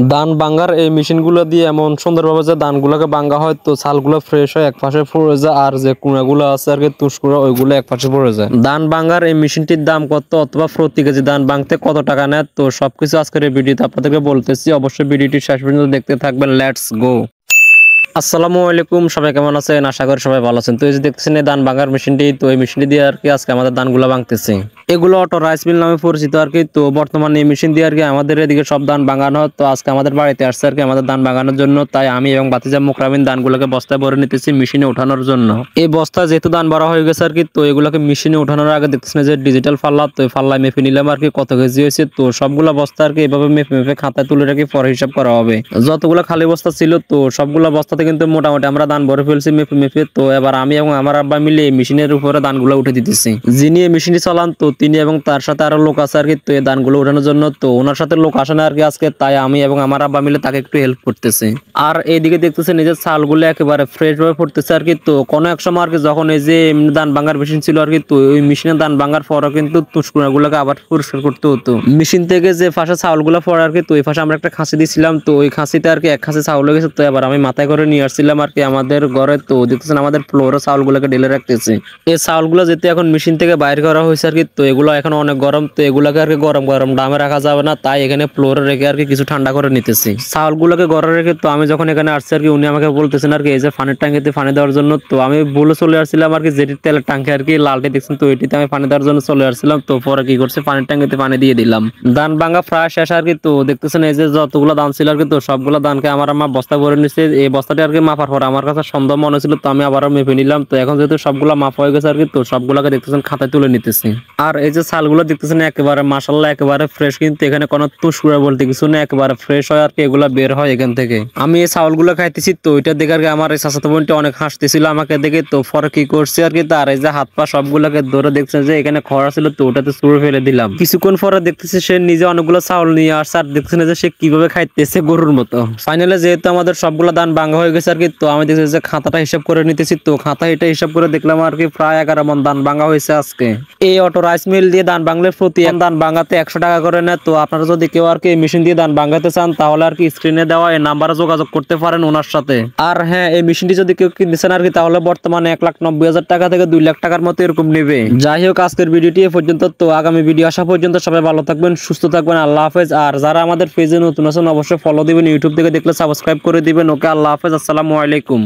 ধান ভাঙার এই মেশিনগুলো দিয়ে এমন সুন্দরভাবে যে ধানগুলোকে ভাঙা হয়, তো চালগুলো ফ্রেশ হয়, এক পাশে পড়ে যায়, আর যে কুড়াগুলো আছে আর কি তুষকুড়া, ওইগুলো এক পাশে পড়ে যায়। ধান ভাঙার এই মেশিনটির দাম কত, অথবা প্রতি কেজি ধান ভাঙতে কত টাকা নেয়, তো সবকিছু আজকের এই ভিডিওতে আপনাদেরকে বলতেছি। অবশ্যই ভিডিওটি শেষ পর্যন্ত দেখতে থাকবেন। Let's go. আসসালামু আলাইকুম, সবাই কেমন আছেন? আশা করি সবাই ভালো আছেন। তো এই যে দেখতেছেন এই ধান ভাঙার মেশিনটি, তো এই মেশিনটি দিয়ে আর কি আজকে আমাদের ধানগুলো ভাঙতেছে। এগুলো অটো রাইস মিল নামে পরিচিত আর কি। তো বর্তমানে এই মেশিন দিয়ে আর কি আমাদের এদিকে সব ধান ভাঙানো হয়। তো আজকে আমাদের বাড়িতে আসছে আর কি আমাদের ধান ভাঙানোর জন্য। তাই আমি এবং ভাতিজা মুকরামিন ধানগুলোকে বস্তায় ভরে নিতেছি মেশিনে ওঠানোর জন্য। এই বস্তা যেহেতু ধান ভরা হয়ে গেছে আর কি, তো এগুলোকে মেশিনে ওঠানোর আগে দেখতেছেন যে ডিজিটাল পাল্লা, তো এই পাল্লায় মেপে নিলাম আর কি কত কেজি হয়েছে। তো সবগুলা বস্তা আর কি এভাবে মেপে মেপে খাতায় তুলে রাখি, পরে হিসাব করা হবে। যতগুলো খালি বস্তা ছিল, তো সবগুলা বস্তাতে কিন্তু মোটামুটি আমরা ধান ভরে ফেলছি মেপে মেপে। তো এবার আমি এবং আমার আব্বা মিলে এই মেশিনের উপরে ধানগুলো উঠে দিতেছি। যিনি এই মেশিনটি চালান, তো তিনি এবং তার সাথে আরো লোক আছে আর কি, তো এই ধানগুলো উঠানোর জন্য। তো ওনার সাথে লোক আসে না আর কি আজকে, তাই আমি এবং আমার আব্বা মিলে তাকে একটু হেল্প করতেছি। আর এইদিকে দেখতেছে নিজের চালগুলো একেবারে ফ্রেশ ভাবে পড়তেছে আর কি। তো কোনো এক সময় আর কি যখন এই যে ধান ভাঙার মেশিন ছিল আর কি, তো ওই মেশিনে ধান ভাঙার পরও কিন্তু তুষকুড়াগুলোকে আবার পরিষ্কার করতে হতো। মেশিন থেকে যে ফাঁসে চাউলগুলো পড়ে আর কি, তো ওই ফাঁসে আমরা একটা খাসি দিয়েছিলাম। তো ওই খাসিতে আর কি এক খাসি চাউল হয়ে গেছে। তো এবার আমি মাথায় করে নিয়ে আসছিলাম আর কি আমাদের ঘরে। তো দেখতেছেন আমাদের ফ্লোরে চাউলগুলোকে ঢেলে রাখতেছে। এই চাউলগুলো যেতে এখন মেশিন থেকে বাইর করা হয়েছে আর কি, তো এগুলো এখন অনেক গরম। তো এগুলোকে আর কি গরম গরম ডামে রাখা যাবে না, তাই এখানে ফ্লোরে রেখে আর কি কিছু ঠান্ডা করে নিতেছি চাউলগুলোকে ঘরে রেখে। তো আমি যখন এখানে আসছি আর কি, উনি আমাকে বলতেছেন আর কি এই যে পানির ট্যাঙ্কিতে পানি দেওয়ার জন্য। তো আমি ভুলে চলে আসছিলাম আর কি, যেটি তেলের ট্যাঙ্কি আর কি লালটি দেখছেন, তো এটিতে আমি পানি দেওয়ার জন্য চলে আসছিলাম। তো পরে কি করছে, পানির ট্যাঙ্কিতে পানি দিয়ে দিলাম। ধান ভাঙা প্রায় শেষ আর কি। তো দেখতেছেন এই যে যতগুলো ধান ছিল আর কি, তো সবগুলো ধানকে আমার আম্মা বস্তা ভরে নিচ্ছে। এই বস্তাটি আর কি মাপার পর আমার কাছে সন্দেহ মনে ছিল, তো আমি আবারও মেপে নিলাম। তো এখন যেহেতু সবগুলা মাপ হয়ে গেছে আর কি, তো সবগুলোকে দেখতেছেন খাতায় তুলে নিতেছি। আর এই যে চালগুলো দেখতেছেন একেবারে মাশাআল্লাহ একেবারে ফ্রেশ, কিন্তু এখানে কোনো তুষকুড়া বলতে কিছু নেই, একেবারে ফ্রেশ হয় আর কি এগুলা বের হয় এখান থেকে। আমি এই চাউলগুলো খাইতেছি, তো ওইটা দেখে আর কি আমার এই চাচাতো বোনটা অনেক হাসতেছিল আমাকে দেখে। তো পরে কি করছে আর কি, তার এই যে হাত পা সবগুলোকে ধরে দেখছেন যে এখানে খড়া ছিল, তো ওটাতে ছুঁড়ে ফেলে দিলাম। কিছুক্ষণ পরে দেখতেছি সে নিজে অনেকগুলো চাউল নিয়ে আসছে, আর দেখছেন যে সে কিভাবে খাইতেছে গরুর মতো। ফাইনালি যেহেতু আমাদের সবগুলো ধান ভাঙা হয়ে গেছে আর কি, তো আমি দেখছি যে খাতাটা হিসাব করে নিতেছি। তো খাতা এটা হিসাব করে দেখলাম আর কি প্রায় 11 মণ ধান ভাঙা হয়েছে আজকে। এই অটো রাইস মিল দিয়ে ধান ভাঙলে প্রতি ধান ভাঙাতে 100 টাকা করে নেয়। তো আপনারা যদি কেউ আর কি মেশিন দিয়ে ধান ভাঙাতে চান, তাহলে আর কি স্ক্রিনে দেওয়া এই নাম্বারে যোগাযোগ করতে পারেন ওনার সাথে। আর হ্যাঁ, এই মেশিনটি যদি কেউ কিনতেছেন আর কি, তাহলে বর্তমানে 1,90,000 টাকা থেকে 2 লাখ টাকার মতো এরকম নেবে। যাই হোক, আজকের ভিডিওটি এ পর্যন্ত। তো আগামী ভিডিও আসা পর্যন্ত সবাই ভালো থাকবেন, সুস্থ থাকবেন। আল্লাহ হাফেজ। আর যারা আমাদের পেজে নতুন আছেন অবশ্যই ফলো দিবেন, ইউটিউব থেকে দেখলে সাবস্ক্রাইব করে দিবেন। ওকে, আল্লাহ হাফেজ, আসসালামু আলাইকুম।